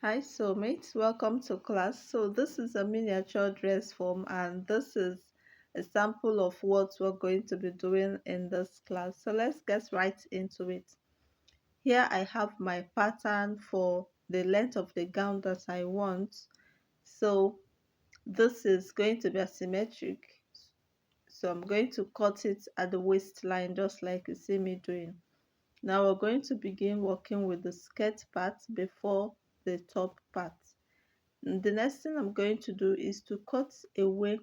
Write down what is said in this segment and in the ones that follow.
Hi soulmates, welcome to class. So this is a miniature dress form and this is a sample of what we're going to be doing in this class. So let's get right into it. Here I have my pattern for the length of the gown that I want. So this is going to be asymmetric. So I'm going to cut it at the waistline just like you see me doing. Now we're going to begin working with the skirt part before the top part. The next thing I'm going to do is to cut away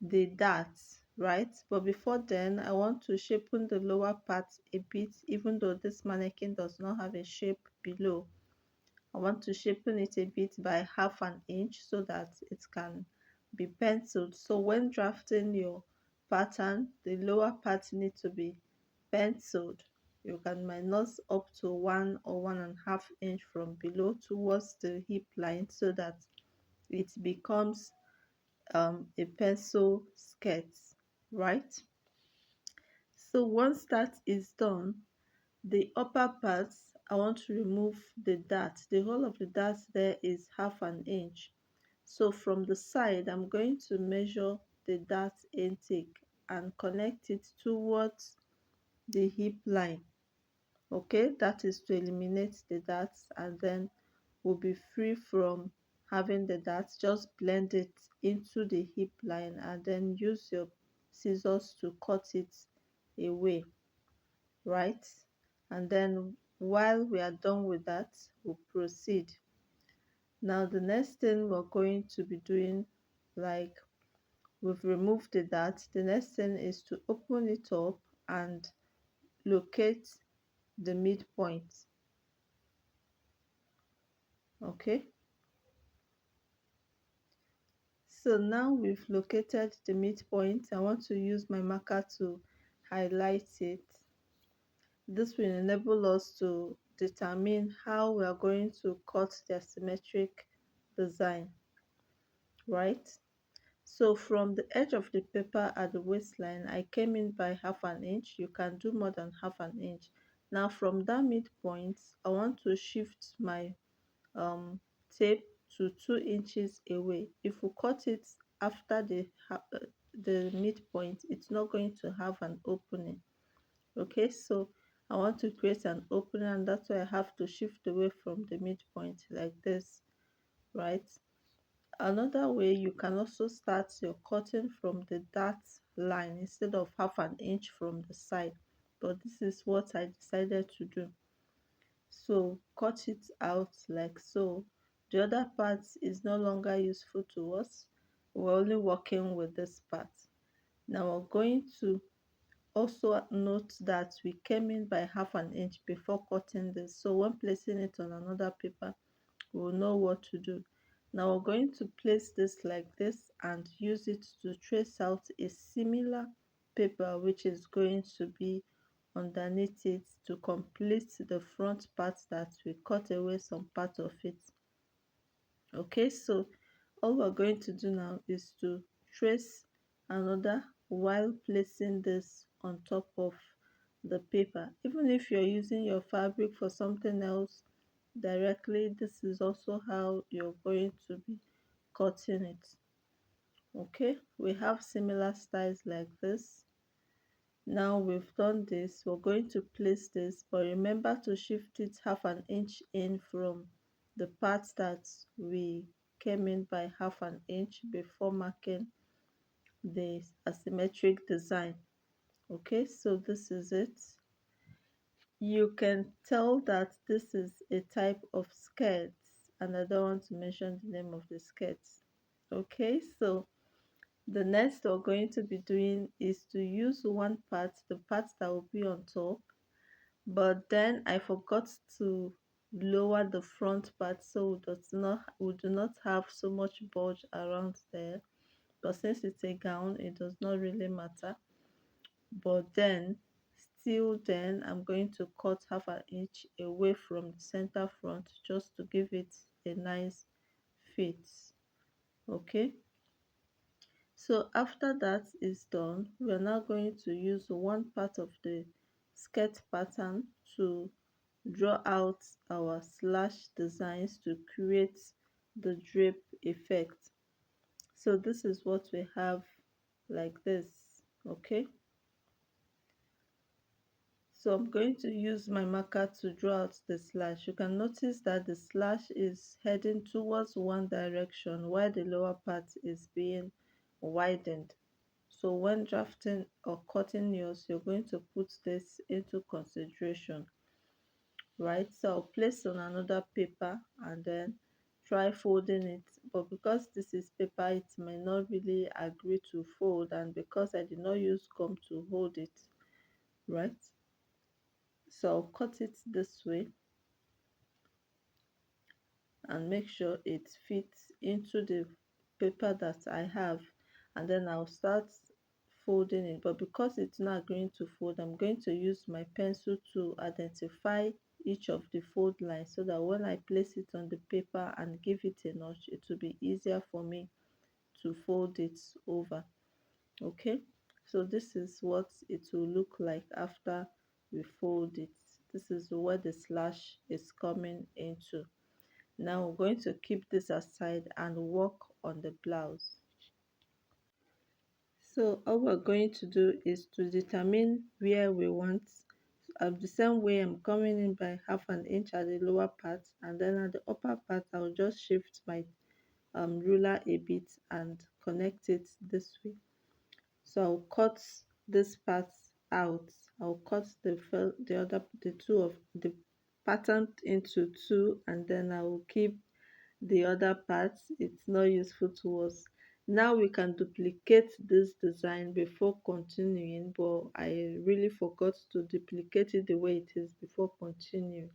the darts, right? But before then, I want to shapen the lower part a bit, even though this mannequin does not have a shape below. I want to shapen it a bit by half an inch so that it can be penciled. So when drafting your pattern, the lower part needs to be penciled. You can minus up to 1 or 1.5 inch from below towards the hip line so that it becomes a pencil skirt, right? So once that is done, the upper part, I want to remove the dart. The whole of the dart there is half an inch. So from the side, I'm going to measure the dart intake and connect it towards the hip line. Okay, that is to eliminate the darts, and then we'll be free from having the darts. Just blend it into the hip line and then use your scissors to cut it away, right? And then while we are done with that, we'll proceed. Now the next thing we're going to be doing, like we've removed the dart, the next thing is to open it up and locate the midpoint. Okay, so now we've located the midpoint. I want to use my marker to highlight it. This will enable us to determine how we are going to cut the symmetric design, right? So from the edge of the paper at the waistline, I came in by half an inch. You can do more than half an inch. Now from that midpoint, I want to shift my tape to 2 inches away. If we cut it after the midpoint, it's not going to have an opening. Okay, so I want to create an opening, and that's why I have to shift away from the midpoint like this, right? Another way, you can also start your cutting from the dart line instead of half an inch from the side, but this is what I decided to do. So cut it out like so. The other part is no longer useful to us. We're only working with this part. Now we're going to also note that we came in by half an inch before cutting this. So when placing it on another paper, we'll know what to do. Now we're going to place this like this and use it to trace out a similar paper which is going to be underneath it to complete the front part that we cut away some part of it. Okay, so all we're going to do now is to trace another while placing this on top of the paper. Even if you're using your fabric for something else directly, this is also how you're going to be cutting it. Okay, we have similar styles like this. Now we've done this, we're going to place this, but remember to shift it half an inch in from the part that we came in by half an inch before marking the asymmetric design. Okay, so this is it. You can tell that this is a type of skirt, and I don't want to mention the name of the skirts. Okay, so the next we're going to be doing is to use one part, the part that will be on top, but then I forgot to lower the front part so we do not have so much bulge around there. But since it's a gown, it does not really matter. But then still then I'm going to cut half an inch away from the center front just to give it a nice fit. Okay, so after that is done, we are now going to use one part of the skirt pattern to draw out our slash designs to create the drape effect. So this is what we have like this. Okay, so I'm going to use my marker to draw out the slash. You can notice that the slash is heading towards one direction while the lower part is being widened. So when drafting or cutting yours, you're going to put this into consideration, right? So I'll place on another paper and then try folding it. But because this is paper, it may not really agree to fold, and because I did not use gum to hold it, right? So I'll cut it this way and make sure it fits into the paper that I have, and then I'll start folding it. But because it's not going to fold, I'm going to use my pencil to identify each of the fold lines so that when I place it on the paper and give it a notch, it will be easier for me to fold it over. Okay, so this is what it will look like after we fold it. This is where the slash is coming into. Now we're going to keep this aside and work on the blouse. So all we're going to do is to determine where we want. The same way, I'm coming in by half an inch at the lower part, and then at the upper part I'll just shift my ruler a bit and connect it this way. So I'll cut this part out. I'll cut the two of the pattern into two, and then I will keep the other parts. It's not useful to us. Now we can duplicate this design before continuing, but I really forgot to duplicate it the way it is before continuing,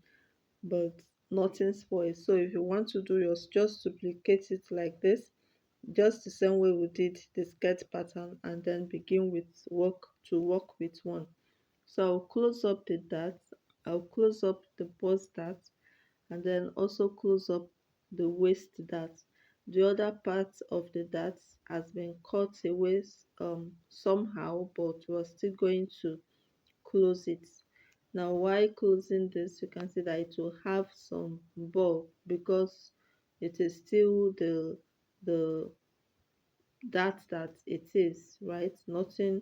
but nothing spoils. So if you want to do yours, just duplicate it like this, just the same way we did the skirt pattern, and then begin with work with one. So I'll close up the dart, I'll close up the bust dart, and then also close up the waist dart. The other part of the dart has been cut away somehow, but we're still going to close it. Now while closing this, you can see that it will have some bulb because it is still the dart that it is, right? Nothing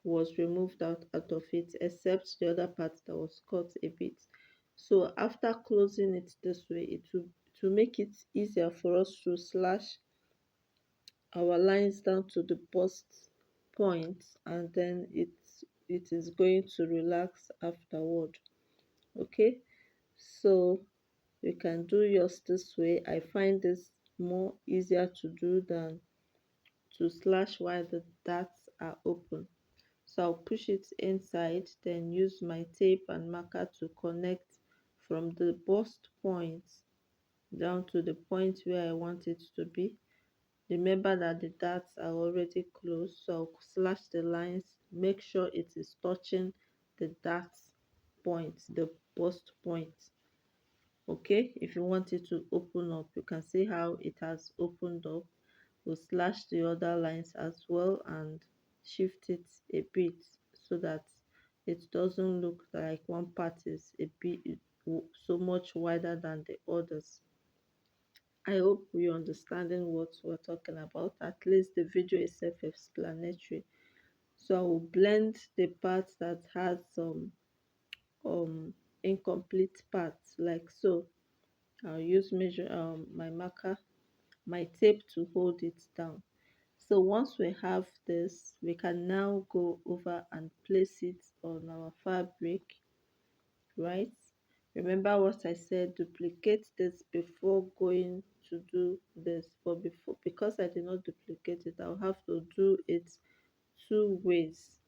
was removed out of it except the other part that was cut a bit. So after closing it this way, it will to make it easier for us to slash our lines down to the bust point, and then it is going to relax afterward. Okay, so you can do yours this way. I find this more easier to do than to slash while the darts are open. So I'll push it inside, then use my tape and marker to connect from the bust point down to the point where I want it to be. Remember that the darts are already closed, so I'll slash the lines, make sure it is touching the dart point, the bust point. Okay, if you want it to open up, you can see how it has opened up. We'll slash the other lines as well and shift it a bit so that it doesn't look like one part is a bit so much wider than the others. I hope you're understanding what we're talking about. At least the video is self-explanatory. So I will blend the part that has some incomplete parts like so. I'll use my marker, my tape to hold it down. So once we have this, we can now go over and place it on our fabric, right? Remember what I said, duplicate this before going to do this. But before, because I did not duplicate it, I'll have to do it two ways.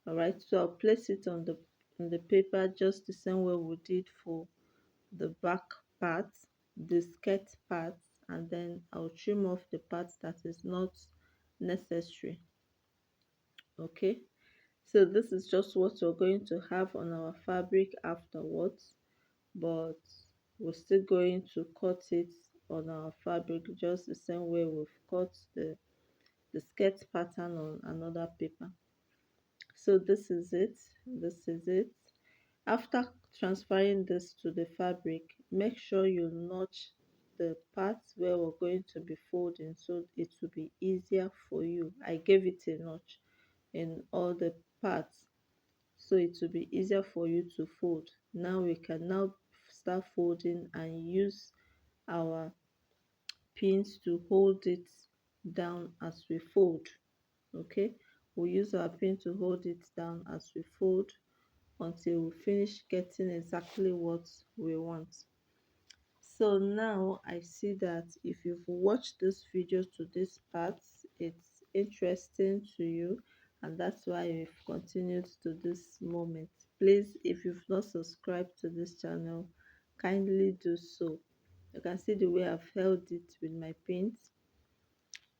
All right, so I'll place it on the paper just the same way we did for the back part, the skirt part, and then I'll trim off the part that is not necessary. Okay, so this is just what we're going to have on our fabric afterwards, but we're still going to cut it on our fabric just the same way we've cut the skirt pattern on another paper. So this is it, this is it. After transferring this to the fabric, make sure you notch the parts where we're going to be folding so it will be easier for you. I gave it a notch in all the parts so it will be easier for you to fold. Now we can now start folding and use our pins to hold it down as we fold. Okay, we'll use our pin to hold it down as we fold until we finish getting exactly what we want. So now I see that if you've watched this video to this part, it's interesting to you, and that's why you've continued to this moment. Please, if you've not subscribed to this channel, kindly do so. You can see the way I've held it with my pins.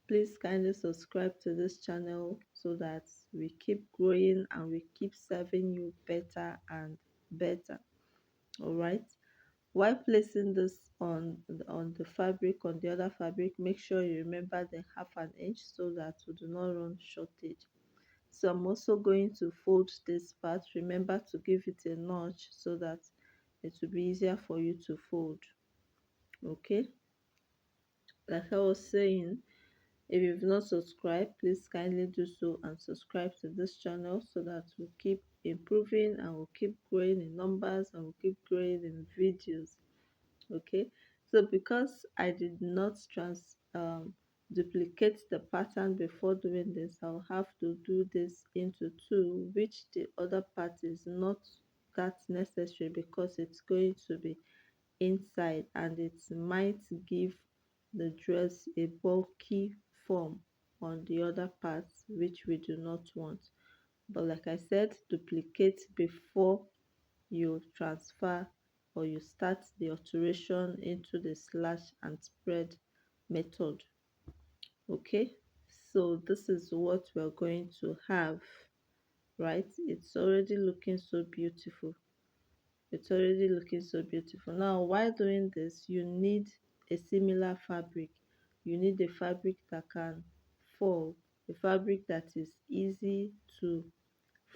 Please kindly subscribe to this channel so that we keep growing and we keep serving you better and better. All right, while placing this on the fabric, on the other fabric, make sure you remember the 1/2 inch so that we do not run shortage. So I'm also going to fold this part. Remember to give it a notch so that it will be easier for you to fold. Okay, like I was saying, if you've not subscribed, please kindly do so and subscribe to this channel so that we keep improving and we'll keep growing in numbers and we'll keep growing in videos. Okay, so because I did not duplicate the pattern before doing this, I'll have to do this into two, which the other part is not that necessary because it's going to be inside and it might give the dress a bulky form on the other parts, which we do not want. But like I said, duplicate before you transfer or you start the alteration into the slash and spread method. Okay, so this is what we're going to have, right? It's already looking so beautiful. It's already looking so beautiful. Now while doing this, you need a similar fabric. You need a fabric that can fall, a fabric that is easy to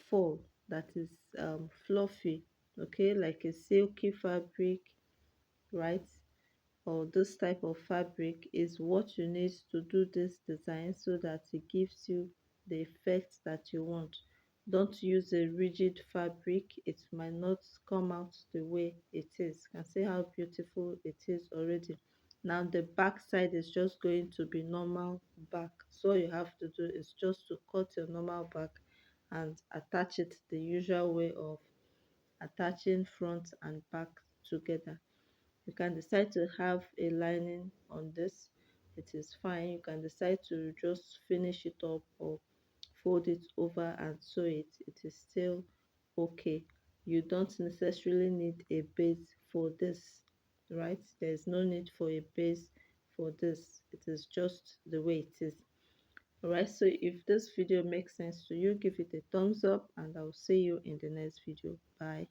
fall, that is fluffy, okay, like a silky fabric, right? Or this type of fabric is what you need to do this design so that it gives you the effect that you want. Don't use a rigid fabric, it might not come out the way it is. You can see how beautiful it is already. Now the back side is just going to be normal back, so all you have to do is just to cut your normal back and attach it the usual way of attaching front and back together. You can decide to have a lining on this, it is fine. You can decide to just finish it up or fold it over and sew it, it is still okay. You don't necessarily need a base for this, right? There is no need for a base for this, it is just the way it is. All right, so if this video makes sense to you, give it a thumbs up and I'll see you in the next video. Bye.